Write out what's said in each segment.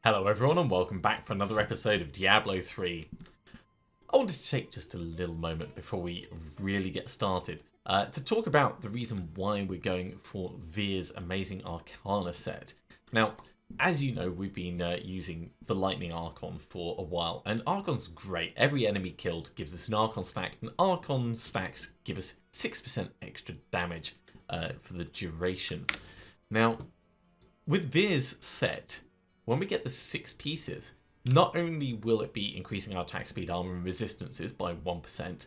Hello everyone and welcome back for another episode of Diablo 3. I wanted to take just a little moment before we really get started to talk about the reason why we're going for Veer's amazing Arcana set. Now, as you know, we've been using the Lightning Archon for a while, and Archon's great. Every enemy killed gives us an Archon stack, and Archon stacks give us 6% extra damage for the duration. Now, with Veer's set, when we get the 6 pieces, not only will it be increasing our attack speed, armor, and resistances by 1%,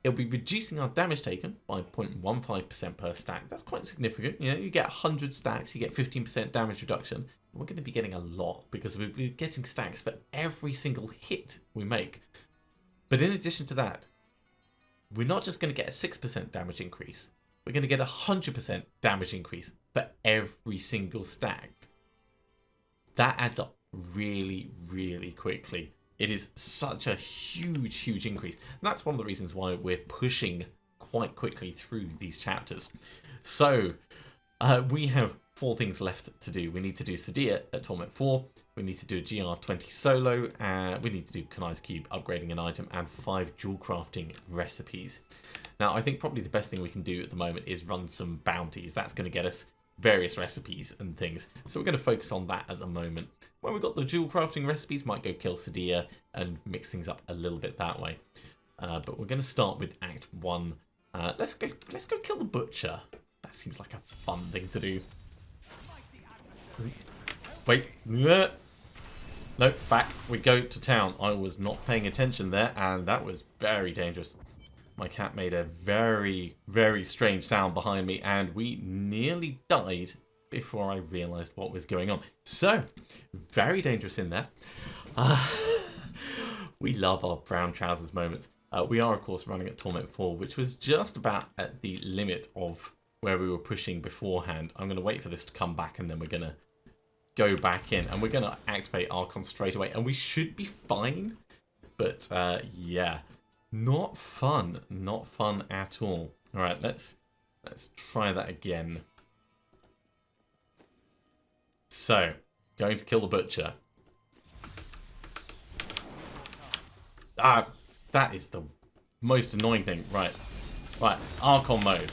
it'll be reducing our damage taken by 0.15% per stack. That's quite significant. You know, you get 100 stacks, you get 15% damage reduction. We're going to be getting a lot because we're getting stacks for every single hit we make. But in addition to that, we're not just going to get a 6% damage increase. We're going to get a 100% damage increase for every single stack. That adds up really, really quickly. It is such a huge increase. And that's one of the reasons why we're pushing quite quickly through these chapters. So, we have 4 things left to do. We need to do Sadia at Torment 4. We need to do a GR20 solo. We need to do Kanai's Cube, upgrading an item, and 5 Jewelcrafting recipes. Now, I think probably the best thing we can do at the moment is run some bounties. That's going to get us various recipes and things. So we're going to focus on that at the moment. When we've got the dual crafting recipes, might go kill Sadia and mix things up a little bit that way. But we're going to start with Act 1. Let's go kill the butcher. That seems like a fun thing to do. Wait. No, back. We go to town. I was not paying attention there, and that was very dangerous. My cat made a very strange sound behind me, and we nearly died before I realised what was going on. So, very dangerous in there. We love our brown trousers moments. We are, of course, running at Torment 4, which was just about at the limit of where we were pushing beforehand. I'm going to wait for this to come back, and then we're going to go back in, and we're going to activate Archon straight away, and we should be fine. But, yeah. Not fun at all. All right, let's try that again. So, going to kill the butcher. That is the most annoying thing. Right, Archon mode.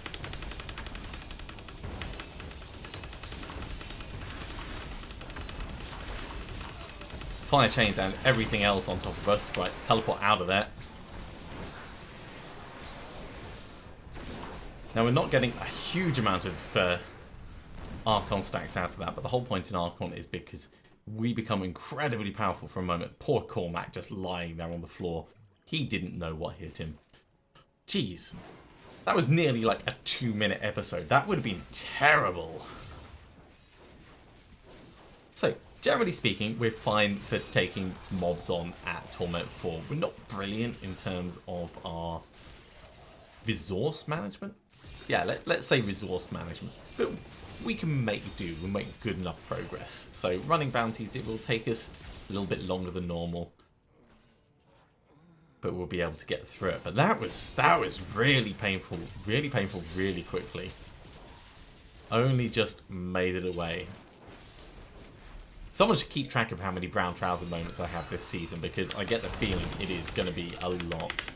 Fire chains and everything else on top of us. Right, teleport out of there. Now, we're not getting a huge amount of Archon stacks out of that, but the whole point in Archon is because we become incredibly powerful for a moment. Poor Cormac just lying there on the floor. He didn't know what hit him. Jeez. That was nearly like a 2-minute episode. That would have been terrible. So, generally speaking, we're fine for taking mobs on at Torment 4. We're not brilliant in terms of our resource management. Yeah, let's say resource management. But we can make do. We'll make good enough progress. So running bounties, it will take us a little bit longer than normal. But we'll be able to get through it. But that was really painful really quickly. Only just made it away. Someone should keep track of how many brown trouser moments I have this season, because I get the feeling it is going to be a lot.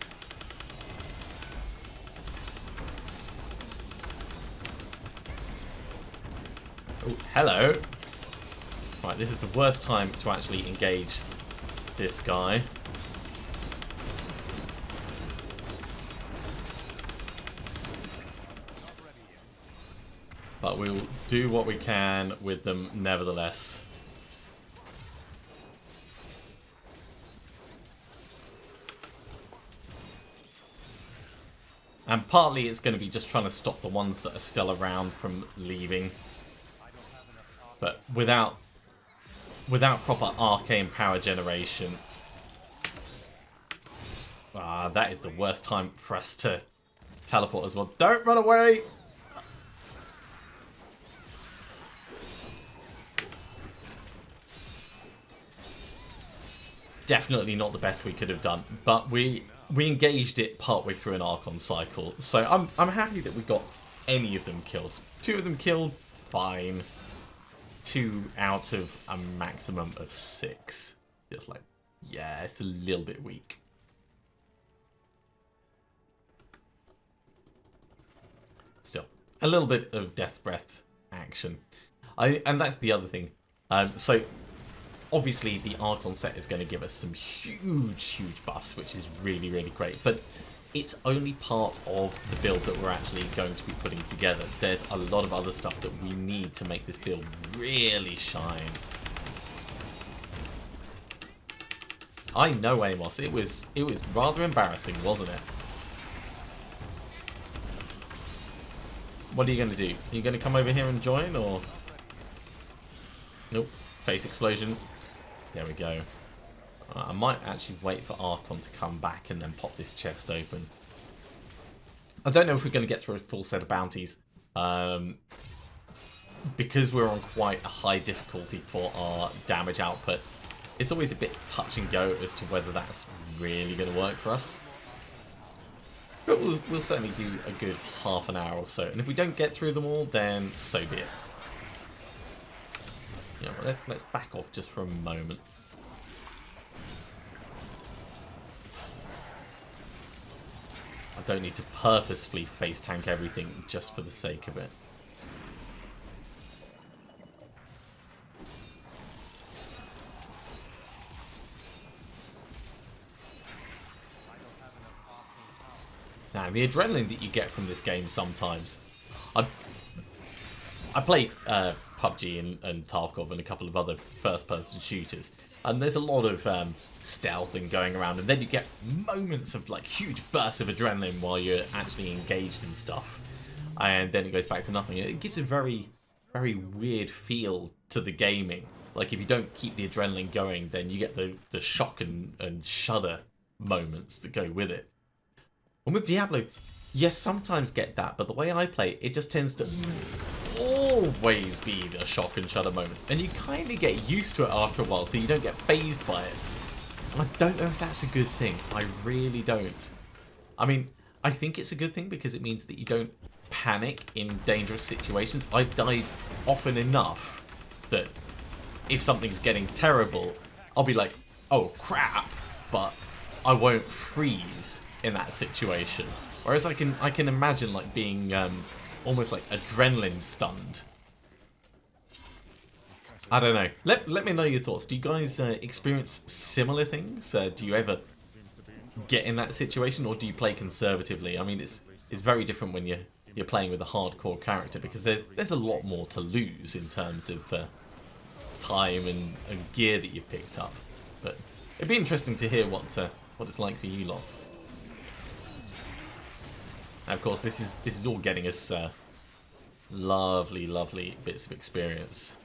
Oh, hello. Right, this is the worst time to actually engage this guy. But we'll do what we can with them nevertheless. And partly it's going to be just trying to stop the ones that are still around from leaving. But without proper arcane power generation, that is the worst time for us to teleport as well. Don't run away! Definitely not the best we could have done, but we engaged it partway through an Archon cycle, so I'm happy that we got any of them killed. 2 of them killed, fine. 2 out of a maximum of 6. Just like, yeah, it's a little bit weak. Still, a little bit of Death's Breath action. And that's the other thing. So, obviously, the Archon set is going to give us some huge buffs, which is really, really great. But it's only part of the build that we're actually going to be putting together. There's a lot of other stuff that we need to make this build really shine. I know, Amos. It was rather embarrassing, wasn't it? What are you going to do? Are you going to come over here and join, or...? Nope. Face explosion. There we go. I might actually wait for Archon to come back and then pop this chest open. I don't know if we're going to get through a full set of bounties. Because we're on quite a high difficulty for our damage output, it's always a bit touch and go as to whether that's really going to work for us. But we'll certainly do a good half an hour or so. And if we don't get through them all, then so be it. You know, let's back off just for a moment. I don't need to purposefully face tank everything just for the sake of it. Now, the adrenaline that you get from this game sometimes... I play PUBG and Tarkov and a couple of other first-person shooters, and there's a lot of stealthing going around, and then you get moments of like huge bursts of adrenaline while you're actually engaged in stuff, and then it goes back to nothing. It gives a very, very weird feel to the gaming. Like if you don't keep the adrenaline going, then you get the shock and shudder moments that go with it. And with Diablo, yes, sometimes get that, but the way I play, it just tends to always be the shock and shudder moments, and you kind of get used to it after a while, so you don't get fazed by it. And I don't know if that's a good thing. I really don't. I mean, I think it's a good thing because it means that you don't panic in dangerous situations. I've died often enough that if something's getting terrible, I'll be like, oh crap, but I won't freeze in that situation. Whereas I can imagine like being almost like adrenaline stunned. I don't know. Let me know your thoughts. Do you guys experience similar things? Do you ever get in that situation, or do you play conservatively? I mean, it's very different when you're playing with a hardcore character, because there's a lot more to lose in terms of time and gear that you've picked up. But it'd be interesting to hear what it's like for you lot. And of course, this is all getting us lovely bits of experience.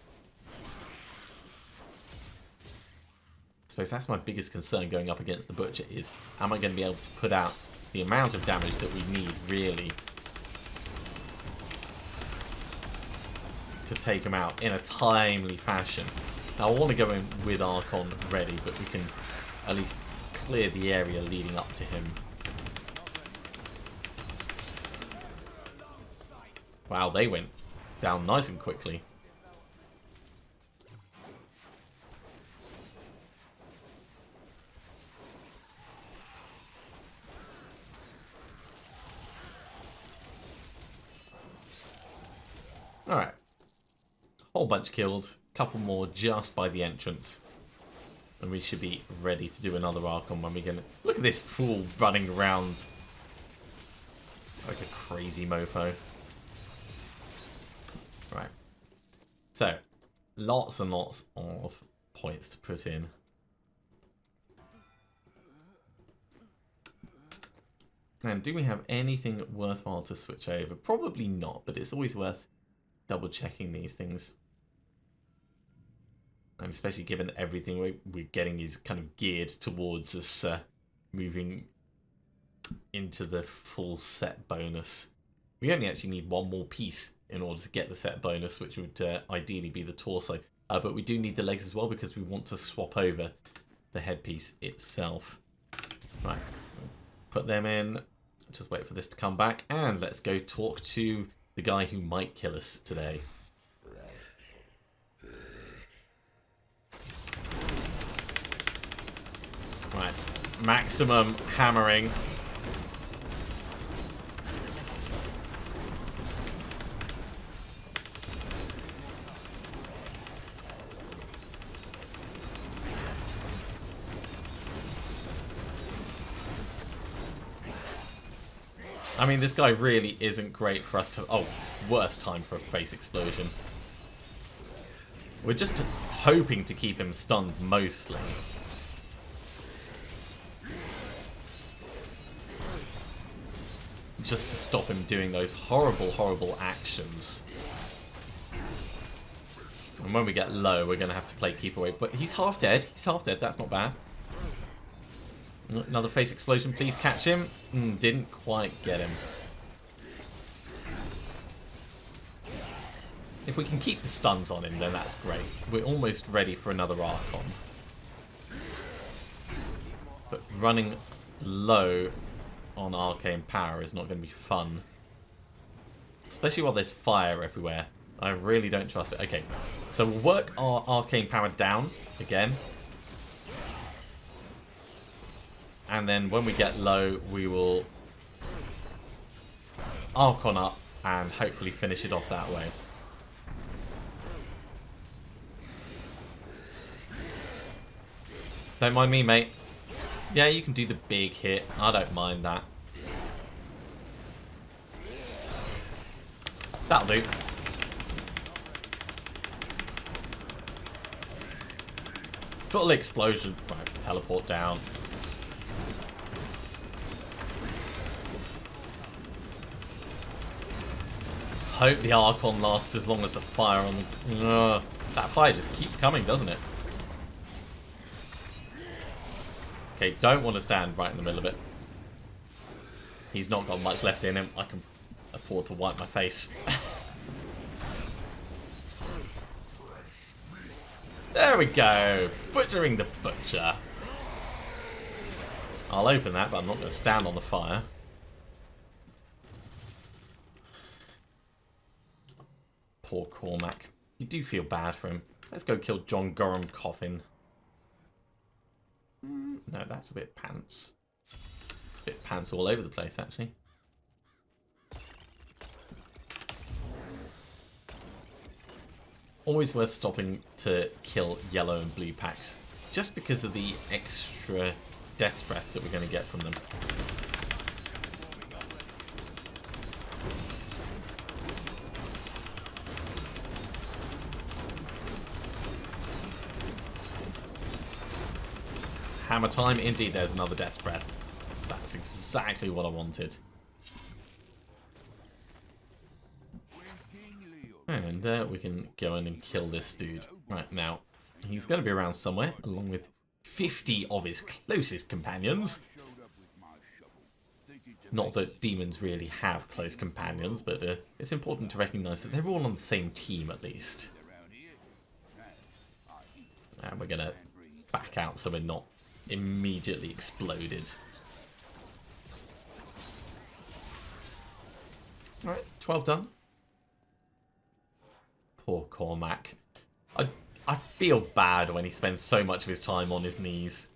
I suppose that's my biggest concern going up against the Butcher is, am I going to be able to put out the amount of damage that we need, really, to take him out in a timely fashion. Now, I want to go in with Archon ready, but we can at least clear the area leading up to him. Wow, they went down nice and quickly. Alright. Whole bunch killed. Couple more just by the entrance. And we should be ready to do another Archon when we can... Look at this fool running around like a crazy mofo. Right. So, lots and lots of points to put in. And do we have anything worthwhile to switch over? Probably not, but it's always worth double checking these things. And especially given everything we're getting is kind of geared towards us moving into the full set bonus. We only actually need one more piece in order to get the set bonus, which would ideally be the torso. But we do need the legs as well because we want to swap over the headpiece itself. Right, put them in. Just wait for this to come back, and let's go talk to the guy who might kill us today. maximum hammering. I mean, this guy really isn't great for us to... Oh, worst time for a face explosion. We're just hoping to keep him stunned mostly. Just to stop him doing those horrible, horrible actions. And when we get low, we're going to have to play keep away. But he's half dead. He's half dead. That's not bad. Another face explosion. Please catch him. Didn't quite get him. If we can keep the stuns on him, then that's great. We're almost ready for another Archon. But running low on arcane power is not going to be fun. Especially while there's fire everywhere. I really don't trust it. Okay, so we'll work our arcane power down again. And then when we get low, we will Archon up and hopefully finish it off that way. Don't mind me, mate. Yeah, you can do the big hit. I don't mind that. That'll do. Full explosion. Right, teleport down. Hope the Archon lasts as long as the fire on the... that fire just keeps coming, doesn't it? Okay, don't want to stand right in the middle of it. He's not got much left in him. I can afford to wipe my face. There we go. Butchering the butcher. I'll open that, but I'm not going to stand on the fire. Poor Cormac. You do feel bad for him. Let's go kill John Gorham Coffin. No, that's a bit pants. It's a bit pants all over the place, actually. Always worth stopping to kill yellow and blue packs, just because of the extra death breaths that we're going to get from them. Hammer time. Indeed, there's another death's breath. That's exactly what I wanted. And we can go in and kill this dude. Right, now, he's going to be around somewhere, along with 50 of his closest companions. Not that demons really have close companions, but it's important to recognise that they're all on the same team, at least. And we're going to back out so we're not immediately exploded. Alright, 12 done. Poor Cormac. I feel bad when he spends so much of his time on his knees.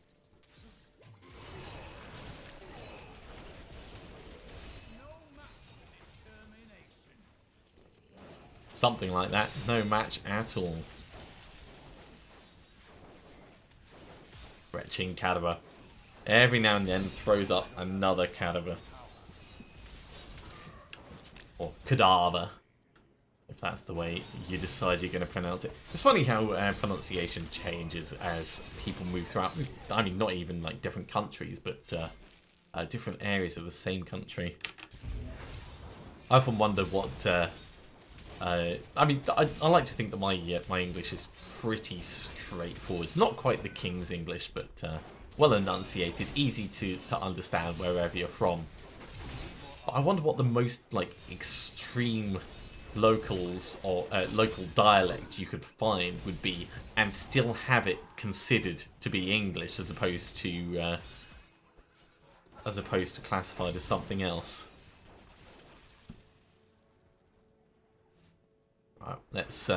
Something like that. No match at all. Retching cadaver. Every now and then throws up another cadaver. Or cadaver, if that's the way you decide you're going to pronounce it. It's funny how pronunciation changes as people move throughout. I mean, not even like different countries, but different areas of the same country. I often wonder what... I mean, I like to think that my English is pretty straightforward. It's not quite the King's English, but well enunciated, easy to understand wherever you're from. But I wonder what the most like extreme locals or local dialect you could find would be, and still have it considered to be English as opposed to classified as something else. Right, let's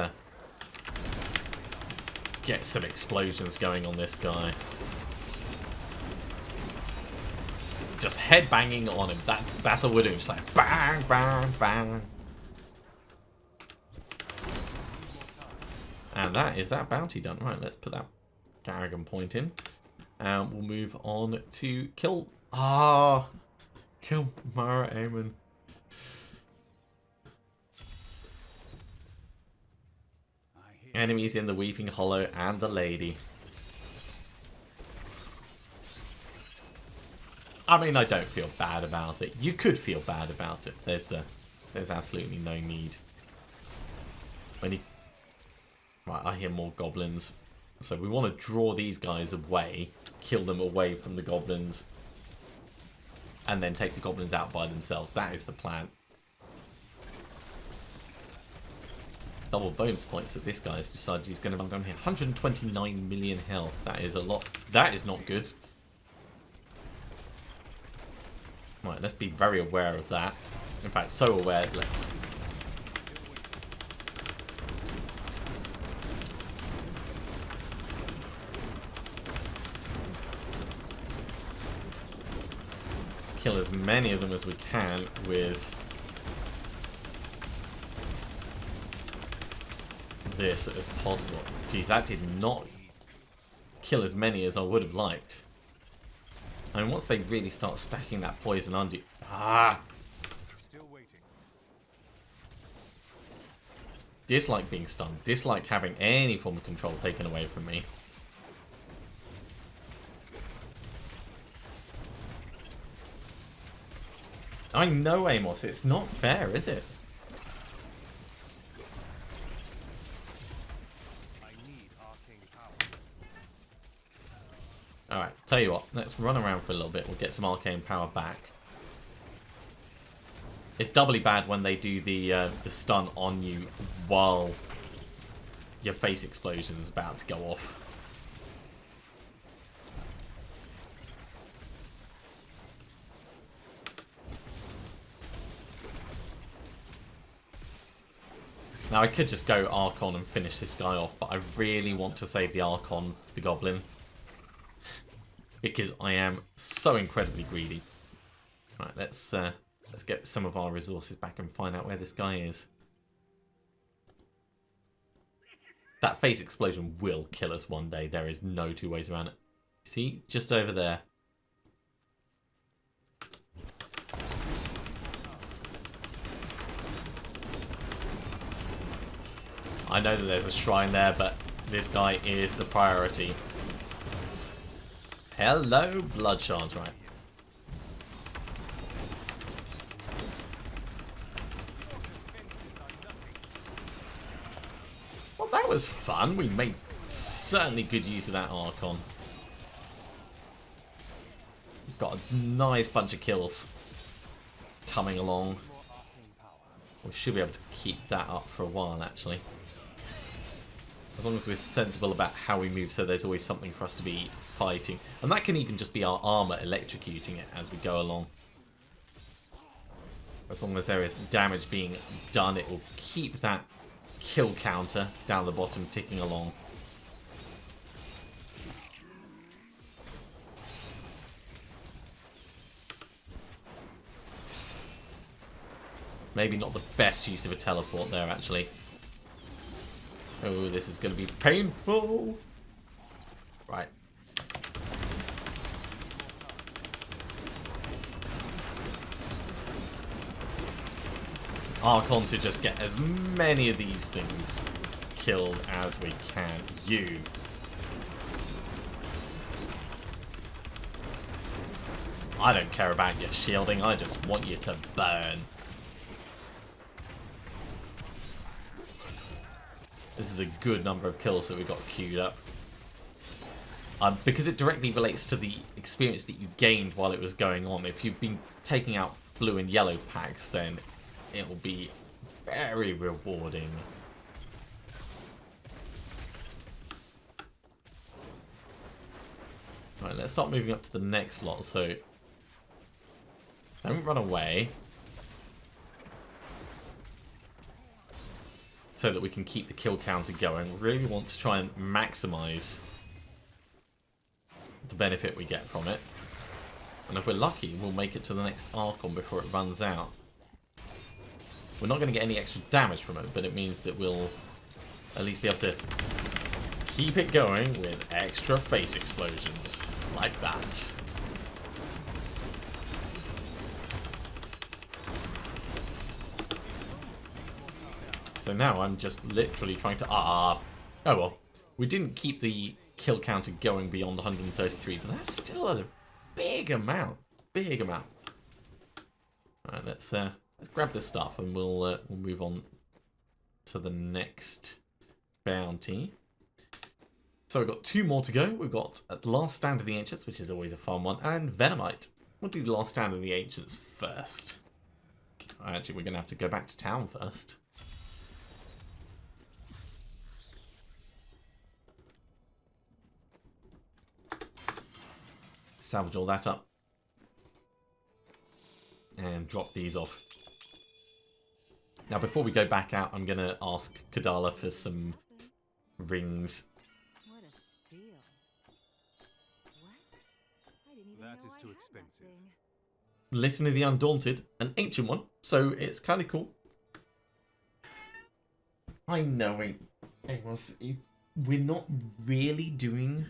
get some explosions going on this guy. just headbanging on him. That's all we're doing. Just like bang, bang, bang. And that is that bounty done. Right, let's put that Garrigan point in. And we'll move on to kill... kill Mara Aemon. Enemies in the Weeping Hollow and the Lady. I mean, I don't feel bad about it. You could feel bad about it. There's absolutely no need. Right, I hear more goblins. So we want to draw these guys away, kill them away from the goblins, and then take the goblins out by themselves. That is the plan. Double bonus points that this guy has decided he's going to run down here. 129 million health. That is a lot. That is not good. Right, let's be very aware of that. In fact, so aware, let's... kill as many of them as we can with this as possible. Geez, that did not kill as many as I would have liked. I mean, once they really start stacking that poison under you... Still waiting. Dislike being stunned. Dislike having any form of control taken away from me. I know, Amos, it's not fair, is it? Alright, tell you what, let's run around for a little bit. We'll get some arcane power back. It's doubly bad when they do the stun on you while your face explosion is about to go off. Now I could just go Archon and finish this guy off, but I really want to save the Archon for the Goblin. Because I am so incredibly greedy. Right, let's get some of our resources back and find out where this guy is. That face explosion will kill us one day. There is no two ways around it. See? Just over there. I know that there's a shrine there, but this guy is the priority. Hello, blood shards, right. Well, that was fun. We made certainly good use of that Archon. We've got a nice bunch of kills coming along. We should be able to keep that up for a while, actually. As long as we're sensible about how we move, so there's always something for us to be fighting. And that can even just be our armor electrocuting it as we go along. As long as there is damage being done, it will keep that kill counter down the bottom ticking along. Maybe not the best use of a teleport there, actually. Oh, this is going to be painful. Right. Archon to just get as many of these things killed as we can. You. I don't care about your shielding. I just want you to burn. This is a good number of kills that we got queued up. Because it directly relates to the experience that you gained while it was going on. If you've been taking out blue and yellow packs, then it will be very rewarding. Right, let's start moving up to the next lot. So, don't run away. So that we can keep the kill counter going. We really want to try and maximize the benefit we get from it. And if we're lucky, we'll make it to the next Archon before it runs out. We're not going to get any extra damage from it, but it means that we'll at least be able to keep it going with extra face explosions. Like that. So now I'm just literally trying to... oh well. We didn't keep the kill counter going beyond 133, but that's still a big amount. Big amount. Alright, let's grab this stuff and we'll move on to the next bounty. So we've got 2 more to go. We've got Last Stand of the Ancients, which is always a fun one, and Venomite. We'll do the Last Stand of the Ancients first. Actually, we're going to have to go back to town first. Salvage all that up. And drop these off. Now, before we go back out, I'm going to ask Kadala for some rings. What a steal. What? I didn't even That know is I too had expensive. that thing. Listen to the Undaunted, an ancient one, so it's kind of cool. I know we're not really doing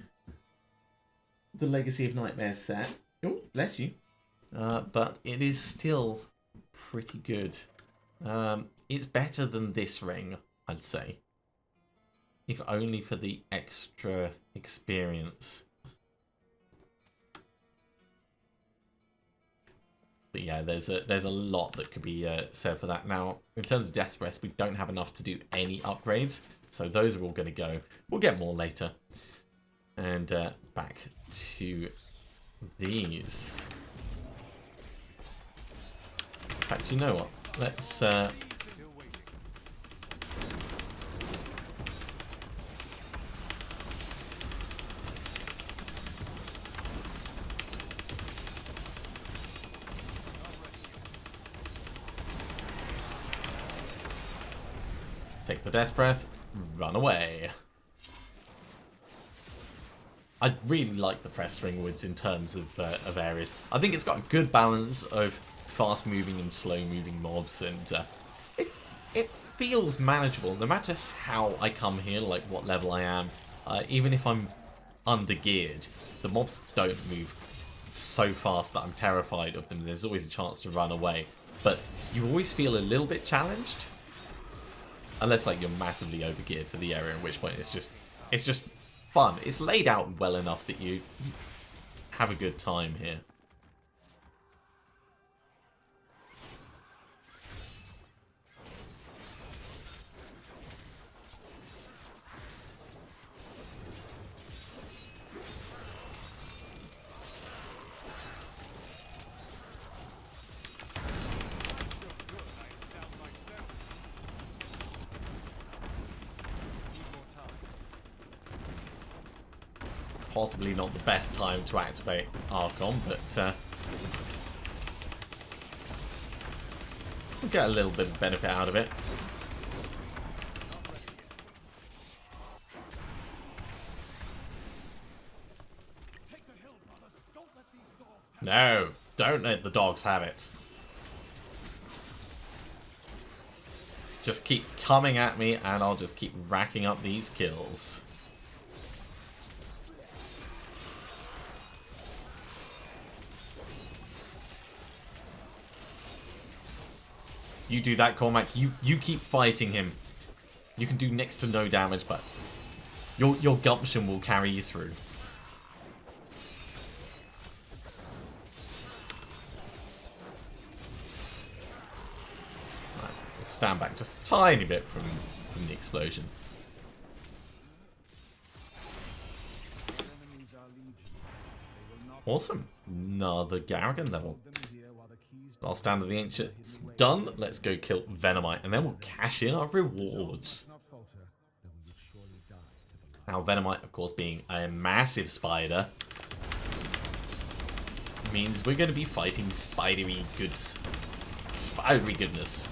the Legacy of Nightmares set. Oh, bless you. But it is still pretty good. It's better than this ring, I'd say. If only for the extra experience. But yeah, there's a lot that could be said for that. Now, in terms of Death's Rest, we don't have enough to do any upgrades. So those are all going to go. We'll get more later. And back to these. In fact, you know what? Let's... take the Death Breath, run away. I really like the Festering Woods in terms of areas. I think it's got a good balance of fast-moving and slow-moving mobs, and it feels manageable. No matter how I come here, like what level I am, even if I'm under-geared, the mobs don't move so fast that I'm terrified of them. There's always a chance to run away. But you always feel a little bit challenged. Unless like you're massively overgeared for the area, in which point it's just fun. It's laid out well enough that you have a good time here. Possibly not the best time to activate Archon, but we'll get a little bit of benefit out of it. No, don't let the dogs have it. Just keep coming at me and I'll just keep racking up these kills. You do that, Cormac. You keep fighting him. You can do next to no damage, but your gumption will carry you through. Right, we'll stand back just a tiny bit from the explosion. Awesome. Another Garrigan level. Last Stand of the Ancients done. Let's go kill Venomite, and then we'll cash in our rewards. Now, Venomite, of course, being a massive spider, means we're going to be fighting spidery goods. Spidery goodness.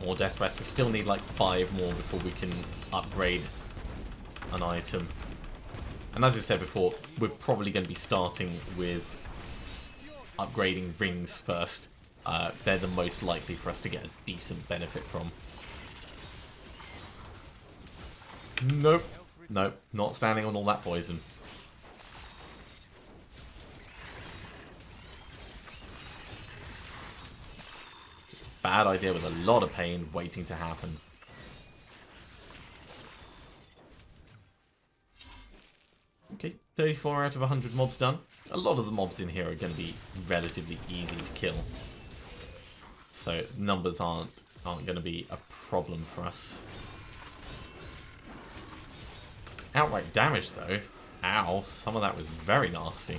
More death breaths. We still need like 5 more before we can upgrade an item. And as I said before, we're probably going to be starting with upgrading rings first. They're the most likely for us to get a decent benefit from. Nope. Nope. Not standing on all that poison. Just a bad idea with a lot of pain waiting to happen. Okay, 34 out of 100 mobs done. A lot of the mobs in here are going to be relatively easy to kill. So numbers aren't going to be a problem for us. Outright damage though. Ow, some of that was very nasty.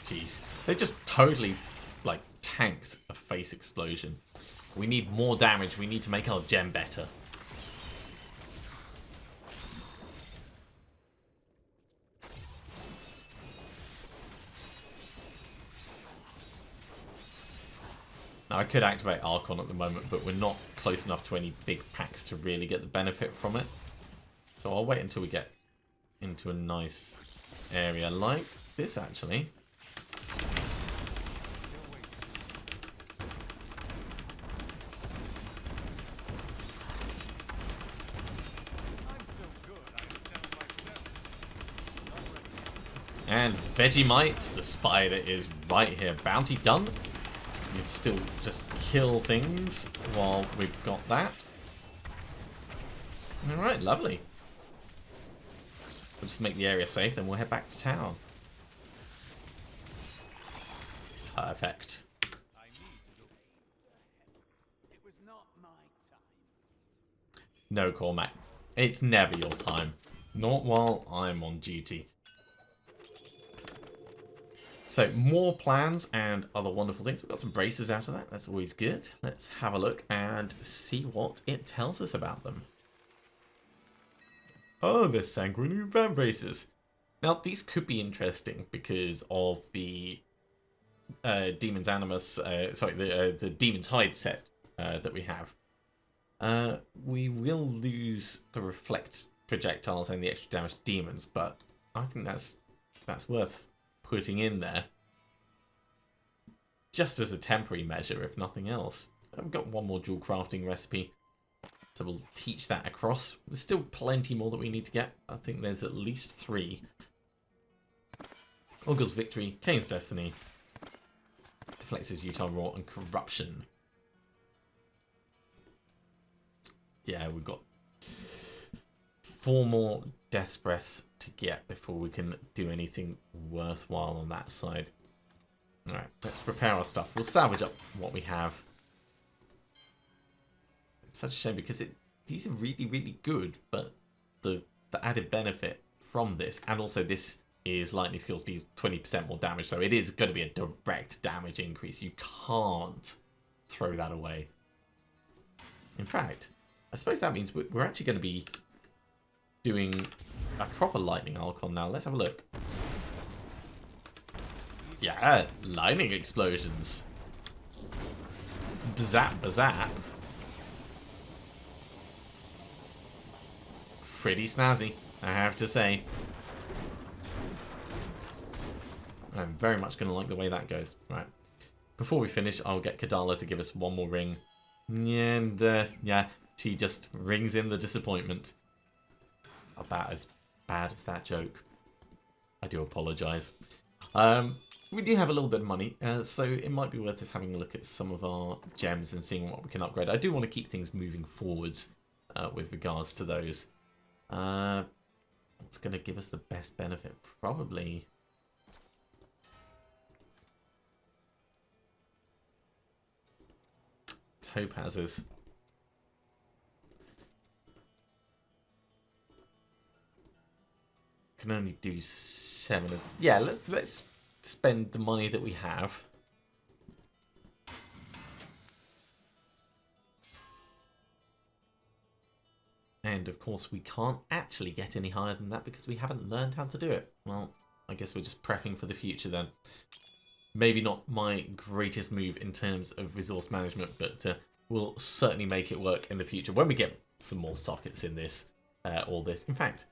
Jeez. They just totally, like, tanked a face explosion. We need more damage. We need to make our gem better. Now, I could activate Archon at the moment, but we're not close enough to any big packs to really get the benefit from it. So I'll wait until we get into a nice area like this, actually. And Vegemite, the spider, is right here. Bounty done. We can still just kill things while we've got that. Alright, lovely. We'll just make the area safe, then we'll head back to town. Perfect. No, Cormac. It's never your time. Not while I'm on duty. So, more plans and other wonderful things. We've got some braces out of that. That's always good. Let's have a look and see what it tells us about them. Oh, the Sanguinary Van braces. Now, these could be interesting because of the Demon's Animus, the Demon's Hide set that we have. We will lose the reflect projectiles and the extra damage to demons, but I think that's worth putting in there. Just as a temporary measure, if nothing else. I've got one more Jewelcrafting recipe, so we'll teach that across. There's still plenty more that we need to get. I think there's at least 3. Ogre's Victory, Kane's Destiny, Deflex's Utah Raw, and Corruption. Yeah, we've got 4 more Death's Breaths to get before we can do anything worthwhile on that side. Alright, let's prepare our stuff. We'll salvage up what we have. It's such a shame because these are really, really good, but the added benefit from this, and also this is lightning skills do 20% more damage, so it is going to be a direct damage increase. You can't throw that away. In fact, I suppose that means we're actually going to be doing a proper lightning Archon now. Let's have a look. Yeah, lightning explosions. Bazap, bazap. Pretty snazzy, I have to say. I'm very much going to like the way that goes. Right. Before we finish, I'll get Kadala to give us one more ring. And, yeah, she just rings in the disappointment. About as bad as that joke. I do apologise. We do have a little bit of money, so it might be worth us having a look at some of our gems and seeing what we can upgrade. I do want to keep things moving forwards with regards to those. What's going to give us the best benefit? Probably topazes. Can only do 7 of... Yeah, let's spend the money that we have. And And of course, we can't actually get any higher than that because we haven't learned how to do it. Well, I guess we're just prepping for the future then. Maybe not my greatest move in terms of resource management, but we'll certainly make it work in the future when we get some more sockets in this, all this. In fact,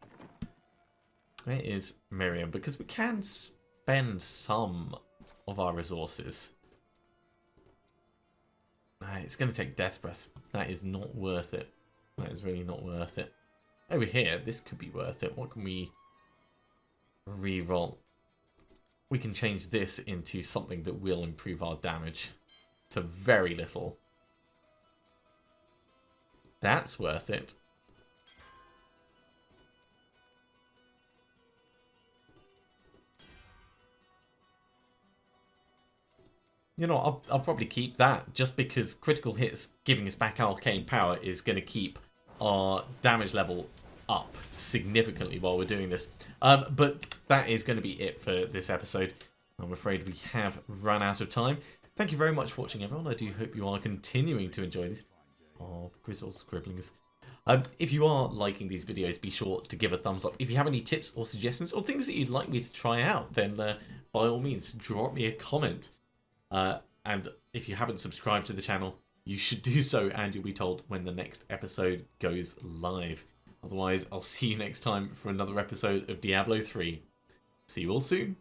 where is Miriam? Because we can spend some of our resources. It's going to take Death Breath. That is not worth it. That is really not worth it. Over here, this could be worth it. What can we re-roll? We can change this into something that will improve our damage for very little. That's worth it. You know, I'll probably keep that just because critical hits giving us back arcane power is going to keep our damage level up significantly while we're doing this. But that is going to be it for this episode. I'm afraid we have run out of time. Thank you very much for watching, everyone. I do hope you are continuing to enjoy this. Oh, Grizzle's scribblings. If you are liking these videos, be sure to give a thumbs up. If you have any tips or suggestions or things that you'd like me to try out, then by all means, drop me a comment. And if you haven't subscribed to the channel, you should do so, and you'll be told when the next episode goes live. Otherwise, I'll see you next time for another episode of Diablo 3. See you all soon.